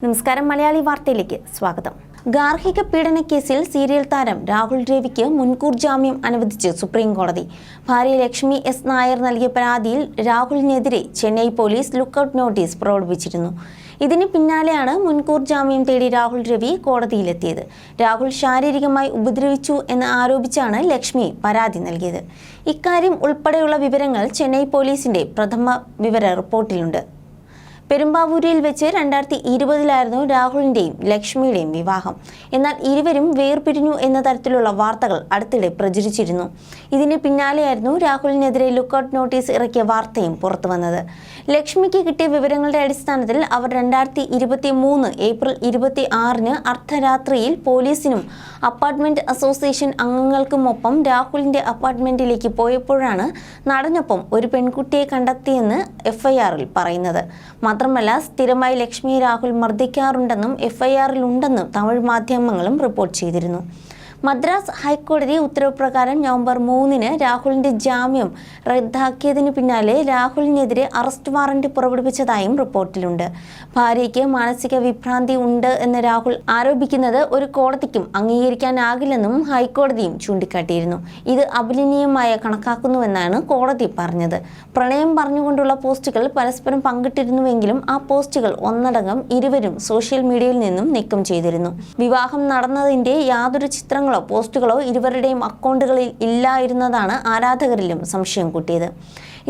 നമസ്കാരം മലയാളി വാർത്തയിലേക്ക് സ്വാഗതം. ഗാർഹിക പീഡന കേസിൽ സീരിയൽ താരം രാഹുൽ രവിക്ക് മുൻകൂർ ജാമ്യം അനുവദിച്ച് സുപ്രീം കോടതി. ഭാര്യ ലക്ഷ്മി എസ് നായർ നൽകിയ പരാതിയിൽ രാഹുലിനെതിരെ ചെന്നൈ പോലീസ് ലുക്കൌട്ട് നോട്ടീസ് പുറപ്പെടുവിച്ചിരുന്നു. ഇതിന് പിന്നാലെയാണ് മുൻകൂർ ജാമ്യം തേടി രാഹുൽ രവി കോടതിയിലെത്തിയത്. രാഹുൽ ശാരീരികമായി ഉപദ്രവിച്ചു എന്ന് ആരോപിച്ചാണ് ലക്ഷ്മി പരാതി നൽകിയത്. ഇക്കാര്യം ഉൾപ്പെടെയുള്ള വിവരങ്ങൾ ചെന്നൈ പോലീസിന്റെ പ്രഥമ വിവര റിപ്പോർട്ടിലുണ്ട്. പെരുമ്പാവൂരിൽ വെച്ച് 2020 രാഹുലിന്റെയും ലക്ഷ്മിയുടെയും വിവാഹം. എന്നാൽ ഇരുവരും വേർപിരിഞ്ഞു എന്ന തരത്തിലുള്ള വാർത്തകൾ അടുത്തിടെ പ്രചരിച്ചിരുന്നു. ഇതിന് പിന്നാലെയായിരുന്നു രാഹുലിനെതിരെ ലുക്കൌട്ട് നോട്ടീസ് ഇറക്കിയ വാർത്തയും പുറത്തുവന്നത്. ലക്ഷ്മിക്ക് കിട്ടിയ വിവരങ്ങളുടെ അടിസ്ഥാനത്തിൽ അവർ 2023 ഏപ്രിൽ 26 അർദ്ധരാത്രിയിൽ പോലീസിനും അപ്പാർട്ട്മെന്റ് അസോസിയേഷൻ അംഗങ്ങൾക്കുമൊപ്പം രാഹുലിന്റെ അപ്പാർട്ട്മെന്റിലേക്ക് പോയപ്പോഴാണ് നടനൊപ്പം ഒരു പെൺകുട്ടിയെ കണ്ടെത്തിയെന്ന് FIRൽ പറയുന്നത്. മാത്രമല്ല, സ്ഥിരമായി ലക്ഷ്മിയെ രാഹുൽ മർദ്ദിക്കാറുണ്ടെന്നും FIRൽ ഉണ്ടെന്നും തമിഴ് മാധ്യമങ്ങളും റിപ്പോർട്ട് ചെയ്തിരുന്നു. മദ്രാസ് ഹൈക്കോടതി ഉത്തരവ് പ്രകാരം നവംബർ 3 രാഹുലിന്റെ ജാമ്യം റദ്ദാക്കിയതിനു പിന്നാലെ രാഹുലിനെതിരെ അറസ്റ്റ് വാറന്റ് പുറപ്പെടുവിച്ചതായും റിപ്പോർട്ടിലുണ്ട്. ഭാര്യയ്ക്ക് മാനസിക വിഭ്രാന്തി ഉണ്ട് എന്ന് രാഹുൽ ആരോപിക്കുന്നത് ഒരു കോടതിക്കും അംഗീകരിക്കാനാകില്ലെന്നും ഹൈക്കോടതിയും ചൂണ്ടിക്കാട്ടിയിരുന്നു. ഇത് അപലപനീയമായി കണക്കാക്കുന്നുവെന്നാണ് കോടതി പറഞ്ഞത്. പ്രണയം പറഞ്ഞുകൊണ്ടുള്ള പോസ്റ്റുകൾ പരസ്പരം പങ്കിട്ടിരുന്നുവെങ്കിലും ആ പോസ്റ്റുകൾ ഒന്നടങ്കം ഇരുവരും സോഷ്യൽ മീഡിയയിൽ നിന്നും നീക്കം ചെയ്തിരുന്നു. വിവാഹം നടന്നതിന്റെ യാതൊരു ചിത്രങ്ങളോ പോസ്റ്റുകളോ ഇരുവരുടെയും അക്കൗണ്ടുകളിൽ ഇല്ലായിരുന്നതാണ് ആരാധകരിലും സംശയം കൂട്ടിയത്.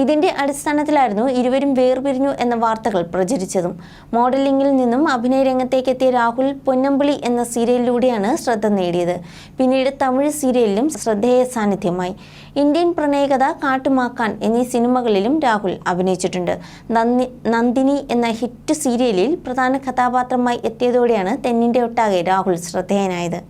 ഇതിന്റെ അടിസ്ഥാനത്തിലായിരുന്നു ഇരുവരും വേർപിരിഞ്ഞു എന്ന വാർത്തകൾ പ്രചരിച്ചതും. മോഡലിംഗിൽ നിന്നും അഭിനയ രംഗത്തേക്ക് എത്തിയ രാഹുൽ പൊന്നമ്പിളി എന്ന സീരിയലിലൂടെയാണ് ശ്രദ്ധ നേടിയത്. പിന്നീട് തമിഴ് സീരിയലിലും ശ്രദ്ധേയ സാന്നിധ്യമായി. ഇന്ത്യൻ പ്രണയകഥ, കാട്ടുമാക്കാൻ എന്നീ സിനിമകളിലും രാഹുൽ അഭിനയിച്ചിട്ടുണ്ട്. നന്ദിനി എന്ന ഹിറ്റ് സീരിയലിൽ പ്രധാന കഥാപാത്രമായി എത്തിയതോടെയാണ് തെന്നിന്ത്യ ഒട്ടാകെ രാഹുൽ ശ്രദ്ധേയനായത്.